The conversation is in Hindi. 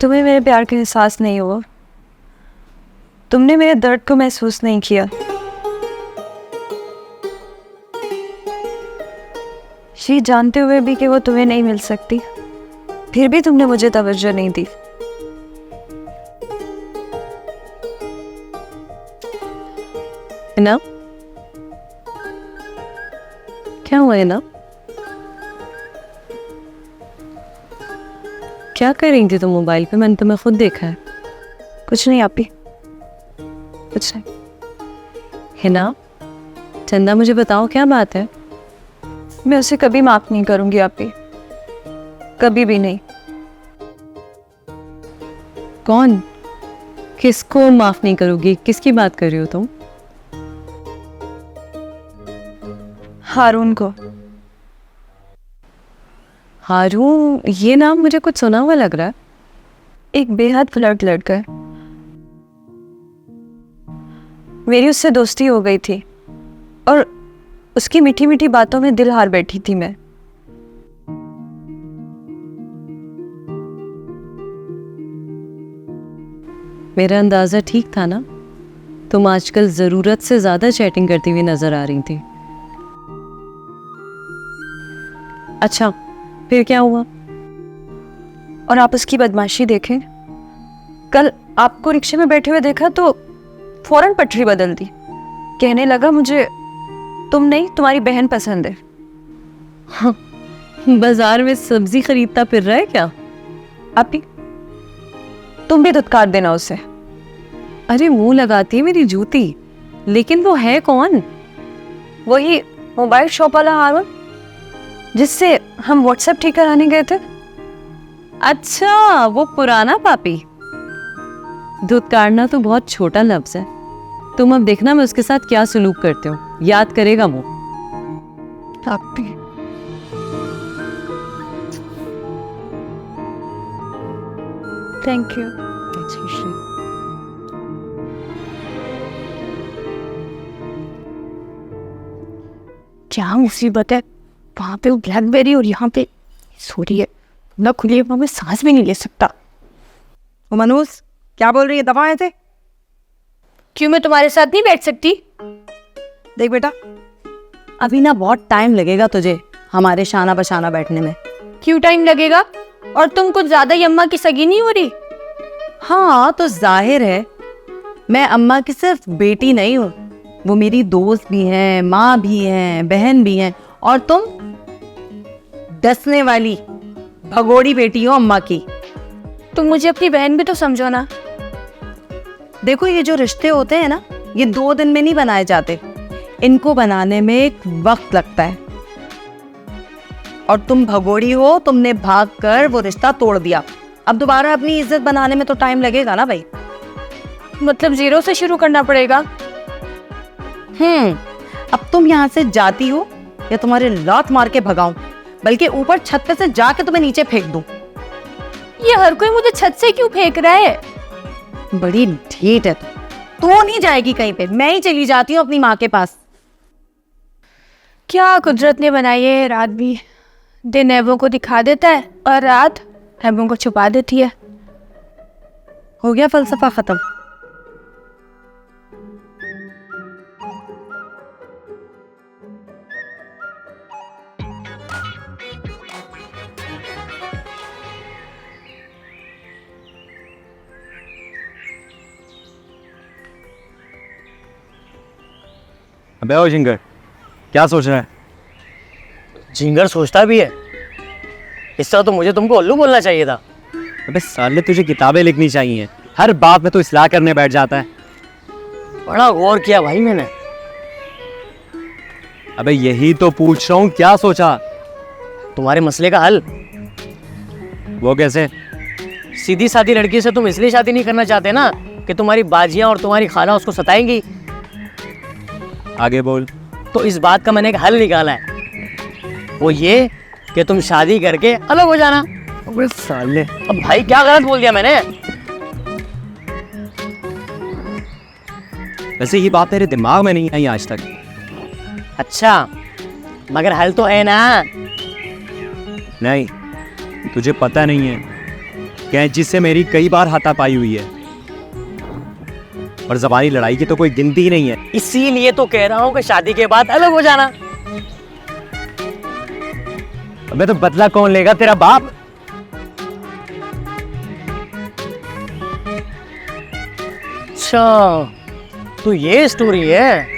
तुम्हें मेरे प्यार का एहसास नहीं हुआ, तुमने मेरे दर्द को महसूस नहीं किया। ये जानते हुए भी कि वो तुम्हें नहीं मिल सकती, फिर भी तुमने मुझे तवज्जो नहीं दी। ना क्या हुआ है ना? क्या कर रही थी तुम मोबाइल पे? मैंने तुम्हें खुद देखा है। कुछ नहीं आपी, कुछ नहीं। है ना चंदा, मुझे बताओ क्या बात है? मैं उसे कभी माफ नहीं करूंगी आपी, कभी भी नहीं। कौन? किसको माफ नहीं करोगी? किसकी बात कर रही हो तुम? हारून को। हारून, ये नाम मुझे कुछ सुना हुआ लग रहा है। एक बेहद फ्लर्ट लड़का है। मेरी उससे दोस्ती हो गई थी और उसकी मीठी मीठी बातों में दिल हार बैठी थी मैं। मेरा अंदाजा ठीक था ना? तुम आजकल जरूरत से ज्यादा चैटिंग करती हुई नजर आ रही थी। अच्छा, फिर क्या हुआ? और आप उसकी बदमाशी देखें, कल आपको रिक्शे में बैठे हुए देखा तो फौरन पटरी बदल दी। कहने लगा मुझे तुम नहीं, तुम्हारी बहन पसंद है। हाँ, बाजार में सब्जी खरीदता फिर रहा है क्या? आपी, तुम भी धुतकार देना उसे। अरे मुंह लगाती है मेरी जूती। लेकिन वो है कौन? वही मोबाइल शॉप वाला हारून, जिससे हम व्हाट्सएप ठीक कराने गए थे। अच्छा, वो पुराना पापी। धुतकारना तो बहुत छोटा लफ्ज है। तुम अब देखना मैं उसके साथ क्या सलूक करते हो, याद करेगा वो। पापी, थैंक यू। क्या मुसीबत है, वहां पे वो ब्लैकबेरी और यहाँ पे सो रही है। ना खुली हवा में सांस भी नहीं ले सकता। वो मनोज क्या बोल रही है? दफा थे। क्यों, मैं तुम्हारे साथ नहीं बैठ सकती? देख बेटा, अभी ना बहुत टाइम लगेगा तुझे हमारे शाना बशाना बैठने में। क्यों टाइम लगेगा? और तुम कुछ ज्यादा ही अम्मा की सगी नहीं हो रही? हाँ तो जाहिर है, मैं अम्मा की सिर्फ बेटी नहीं हूँ, वो मेरी दोस्त भी हैं, माँ भी हैं, बहन भी हैं। और तुम डसने वाली भगोड़ी बेटी हो अम्मा की। तुम मुझे अपनी बहन भी तो समझो ना। देखो, ये जो रिश्ते होते हैं ना, ये 2 दिन में नहीं बनाए जाते, इनको बनाने में एक वक्त लगता है। और तुम भगोड़ी हो, तुमने भाग कर वो रिश्ता तोड़ दिया। अब दोबारा अपनी इज्जत बनाने में तो टाइम लगेगा ना भाई। मतलब जीरो से शुरू करना पड़ेगा? अब तुम यहाँ से जाती हो या तुम्हारे लात मार के भगाऊं, बल्कि ऊपर छत पे से जाके तुम्हें नीचे फेंक दूं। ये हर कोई मुझे छत से क्यों फेंक रहा है? बड़ी ढीठ है तू नहीं जाएगी कहीं पे, मैं ही चली जाती हूँ अपनी माँ के पास। क्या कुदरत ने बनाई है, रात भी दिन ऐबों को दिखा देता है और रात ऐबों को छुपा देती है। हो गया फलसफा खत्म। अबे ओ झिंगर, क्या सोच रहा है? झिंगर सोचता भी है? इस तरह तो मुझे तुमको उल्लू बोलना चाहिए था। अबे साले, तुझे किताबें लिखनी चाहिए, हर बात में तो इस्लाह करने बैठ जाता है। बड़ा गौर किया भाई मैंने। अबे यही तो पूछ रहा हूँ, क्या सोचा? तुम्हारे मसले का हल। वो कैसे? सीधी सादी लड़की से तुम इसलिए शादी नहीं करना चाहते ना कि तुम्हारी बाजियां और तुम्हारी खाला उसको सताएंगी। आगे बोल। तो इस बात का मैंने एक हल निकाला है, वो ये कि तुम शादी करके अलग हो जाना। अबे साले, अब भाई क्या गलत बोल दिया मैंने? वैसे ये बात मेरे दिमाग में नहीं आई आज तक। अच्छा, मगर हल तो है ना? नहीं, तुझे पता नहीं है, कैंची से मेरी कई बार हाथापाई हुई है, और जबानी लड़ाई की तो कोई गिनती ही नहीं है। इसीलिए तो कह रहा हूँ कि शादी के बाद अलग हो जाना। अबे तो बदला कौन लेगा, तेरा बाप? अच्छा, तो ये स्टोरी है।